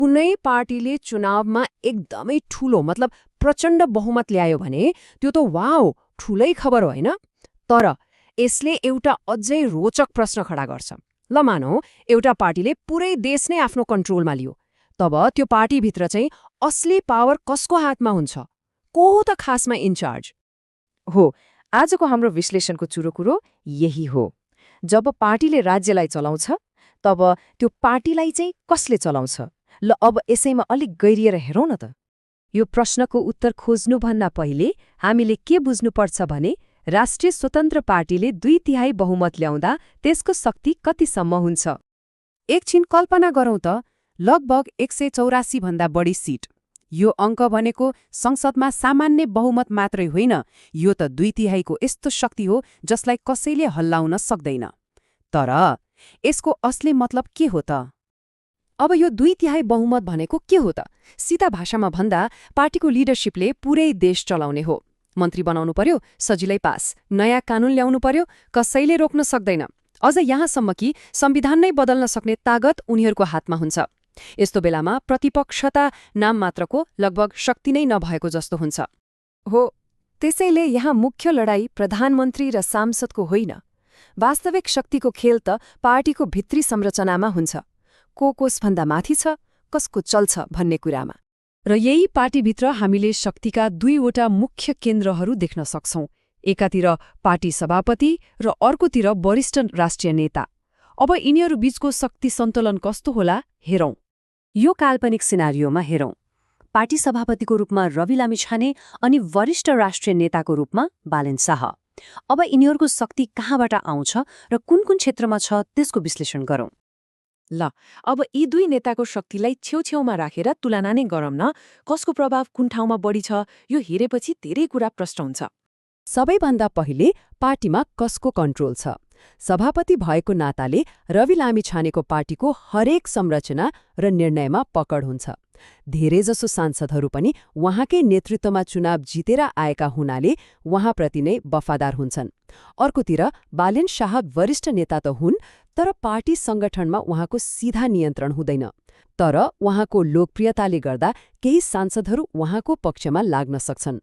कुनै पार्टीले चुनावमा एकदमै ठूलो मतलब प्रचण्ड बहुमत ल्यायो भने त्यो त वाउ ठूलै खबर होइन। तर यसले एउटा अझै रोचक प्रश्न खडा गर्छ। ल मानौ एउटा पार्टीले पुरै देश नै आफ्नो कन्ट्रोलमा लियो, तब त्यो पार्टीभित्र चाहिँ असली पावर कसको हातमा हुन्छ? को हो त खासमा इन्चार्ज? हो, आजको हाम्रो विश्लेषणको चुरो कुरो यही हो। जब पार्टीले राज्यलाई चलाउँछ तब त्यो पार्टीलाई चाहिँ कसले चलाउँछ? ल अब यसैमा अलिक गहिरिएर हेरौँ न त। यो प्रश्नको उत्तर खोज्नुभन्दा पहिले हामीले के बुझ्नुपर्छ भने राष्ट्रिय स्वतन्त्र पार्टीले 2/3 बहुमत ल्याउँदा त्यसको शक्ति कतिसम्म हुन्छ। एकछिन कल्पना गरौँ त, लगभग 184 भन्दा बढी सिट। यो अङ्क भनेको संसदमा सामान्य बहुमत मात्रै होइन, यो त 2/3 को यस्तो शक्ति हो जसलाई कसैले हल्लाउन सक्दैन। तर यसको असली मतलब के हो त? अब यो 2/3 बहुमत भनेको के हो त? सीधा भाषामा भन्दा पार्टीको लिडरशिपले पुरै देश चलाउने हो। मन्त्री बनाउनु पर्यो, सजिलै पास। नयाँ कानून ल्याउनु पर्यो, कसैले रोक्न सक्दैन। अझ यहाँसम्म कि संविधान नै बदल्न सक्ने तागत उनीहरूको हातमा हुन्छ। यस्तो बेलामा प्रतिपक्षता नाम मात्रको लगभग शक्ति नै नभएको जस्तो हुन्छ। हो, त्यसैले यहाँ मुख्य लडाई प्रधानमन्त्री र सांसदको होइन। वास्तविक शक्तिको खेल त पार्टीको भित्री संरचनामा हुन्छ। को कसभन्दा माथि छ, कसको चल्छ भन्ने कुरामा। र यही पार्टीभित्र हामीले शक्तिका 2वटा मुख्य केन्द्रहरू देख्न सक्छौं। एकातिर पार्टी सभापति र अर्कोतिर वरिष्ठ राष्ट्रिय नेता। अब यिनीहरू बीचको शक्ति सन्तुलन कस्तो होला हेरौं। यो काल्पनिक सिनारियोमा हेरौं। पार्टी सभापतिको रूपमा रवि लामिछाने अनि वरिष्ठ राष्ट्रिय नेताको रूपमा बालेन शाह। अब यिनीहरूको शक्ति कहाँबाट आउँछ र कुन कुन क्षेत्रमा छ त्यसको विश्लेषण गरौं। ल अब यी दुई नेताको शक्तिलाई छेउछेउमा राखेर तुलना नै गरौँ न। कसको प्रभाव कुन ठाउँमा बढी छ यो हेरेपछि धेरै कुरा प्रष्ट हुन्छ। सबैभन्दा पहिले पार्टीमा कसको कन्ट्रोल छ? सभापति भएको नाताले रवि लामिछानेको पार्टीको हरेक संरचना र निर्णयमा पकड हुन्छ। धेरैजसो सांसदहरू पनि उहाँकै नेतृत्वमा चुनाव जितेर आएका हुनाले उहाँप्रति नै वफादार हुन्छन्। अर्कोतिर बालेन शाह वरिष्ठ नेता त हुन्, तर पार्टी संगठनमा उहाँको सीधा नियन्त्रण हुँदैन। तर उहाँको लोकप्रियताले गर्दा केही सांसदहरू उहाँको पक्षमा लाग्न सक्छन्।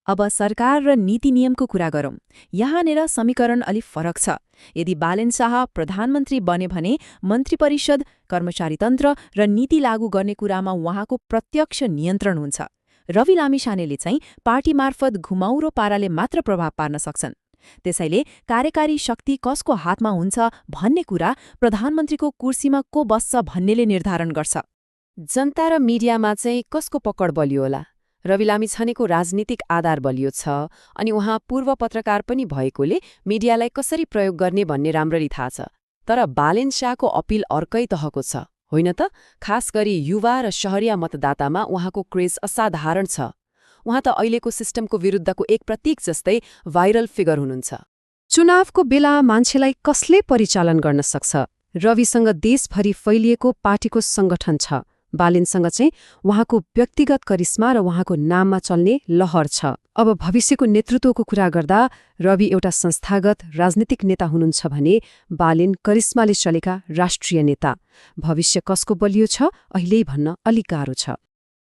अब सरकार र नीति नियमको कुरा गरौँ। यहाँनिर समीकरण अलि फरक छ। यदि बालेन शाह प्रधानमन्त्री बने भने मन्त्री परिषद, कर्मचारी तन्त्र र नीति लागू गर्ने कुरामा उहाँको प्रत्यक्ष नियन्त्रण हुन्छ। रवि लामिछानेले चाहिँ पार्टी मार्फत घुमाउरो पाराले मात्र प्रभाव पार्न सक्छन्। त्यसैले कार्यकारी शक्ति कसको हातमा हुन्छ भन्ने कुरा प्रधानमन्त्रीको कुर्सीमा को बस्छ भन्नेले निर्धारण गर्छ। जनता र मिडियामा चाहिँ कसको पकड बलियो होला? रवि लामिछानेको राजनीतिक आधार बलियो छ, अनि उहाँ पूर्व पत्रकार पनि भएकोले मिडियालाई कसरी प्रयोग गर्ने भन्ने राम्ररी थाहा छ। तर बालेन शाहको अपिल अर्कै तहको छ, होइन त? खास गरी युवा र शहरिया मतदातामा उहाँको क्रेज असाधारण छ। उहाँ त अहिलेको सिस्टमको विरुद्धको एक प्रतीक जस्तै भाइरल फिगर हुनुहुन्छ। चुनावको बेला मान्छेलाई कसले परिचालन गर्न सक्छ? रविसँग देशभरि फैलिएको पार्टीको संगठन छ। बालेनसँग चाहिँ उहाँको व्यक्तिगत करिश्मा र उहाँको नाममा चल्ने लहर छ। अब भविष्यको नेतृत्वको कुरा गर्दा रवि एउटा संस्थागत राजनीतिक नेता हुनुहुन्छ भने बालेन करिश्माले चलेका राष्ट्रिय नेता। भविष्य कसको बलियो छ अहिले भन्न अलिक गाह्रो छ।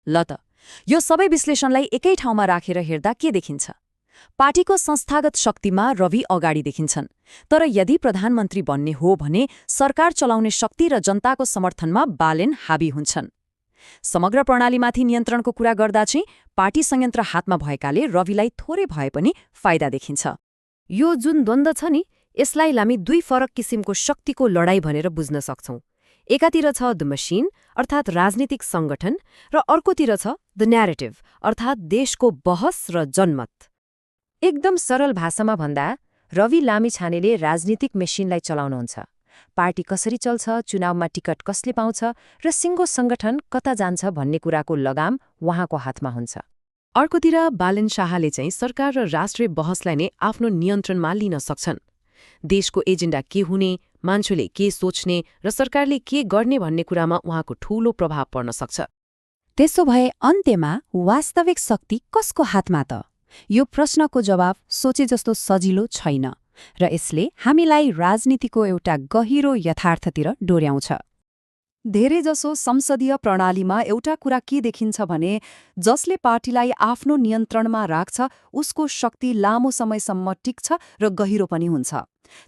ल त यो सबै विश्लेषणलाई एकै ठाउँमा राखेर हेर्दा के देखिन्छ? पार्टीको संस्थागत शक्तिमा रवि अगाडि देखिन्छन्। तर यदि प्रधानमन्त्री बन्ने हो भने सरकार चलाउने शक्ति र जनताको समर्थनमा बालेन हाबी हुन्छन्। समग्र प्रणालीमाथि नियन्त्रणको कुरा गर्दा चाहिँ पार्टी संयन्त्र हातमा भएकाले रविलाई थोरै भए पनि फाइदा देखिन्छ। यो जुन द्वन्द्व छ नि, यसलाई हामी 2 फरक किसिमको शक्तिको लडाई भनेर बुझ्न सक्छौं। एकातिर छ द मसिन अर्थात् राजनीतिक संगठन र अर्कोतिर छ द न्यारेटिभ अर्थात् देशको बहस र जनमत। एकदम सरल भाषामा भन्दा रवि लामिछानेले राजनीतिक मेसिनलाई चलाउनुहुन्छ। पार्टी कसरी चल्छ, चुनावमा टिकट कसले पाउँछ र सिङ्गो संगठन कता जान्छ भन्ने कुराको लगाम उहाँको हातमा हुन्छ। अर्कोतिर बालेन शाहले चाहिँ सरकार र राष्ट्रिय बहसलाई नै आफ्नो नियन्त्रणमा लिन सक्छन्। देशको एजेन्डा के हुने, मान्छेले के सोच्ने र सरकारले के गर्ने भन्ने कुरामा उहाँको ठूलो प्रभाव पर्न सक्छ। त्यसो भए अन्त्यमा वास्तविक शक्ति कसको हातमा त? यो प्रश्नको जवाब सोचे जस्तो सजिलो छैन र यसले हामीलाई राजनीतिको एउटा गहिरो यथार्थतिर डोर्याउँछ। धेरैजसो संसदीय प्रणालीमा एउटा कुरा के देखिन्छ भने जसले पार्टीलाई आफ्नो नियन्त्रणमा राख्छ उसको शक्ति लामो समयसम्म टिक्छ र गहिरो पनि हुन्छ,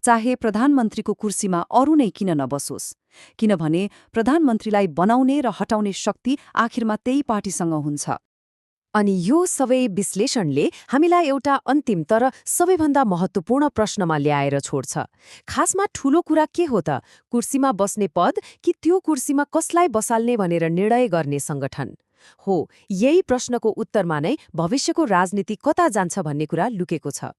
चाहे प्रधानमन्त्रीको कुर्सीमा अरू नै किन नबसोस्। किनभने प्रधानमन्त्रीलाई बनाउने र हटाउने शक्ति आखिरमा त्यही पार्टीसँग हुन्छ। अनि यो सबै विश्लेषणले हामीलाई एउटा अन्तिम तर सबैभन्दा महत्त्वपूर्ण प्रश्नमा ल्याएर छोड्छ। खासमा ठूलो कुरा के हो त, कुर्सीमा बस्ने पद कि त्यो कुर्सीमा कसलाई बसाल्ने भनेर निर्णय गर्ने संगठन हो? यही प्रश्नको उत्तरमा नै भविष्यको राजनीति कता जान्छ भन्ने कुरा लुकेको छ।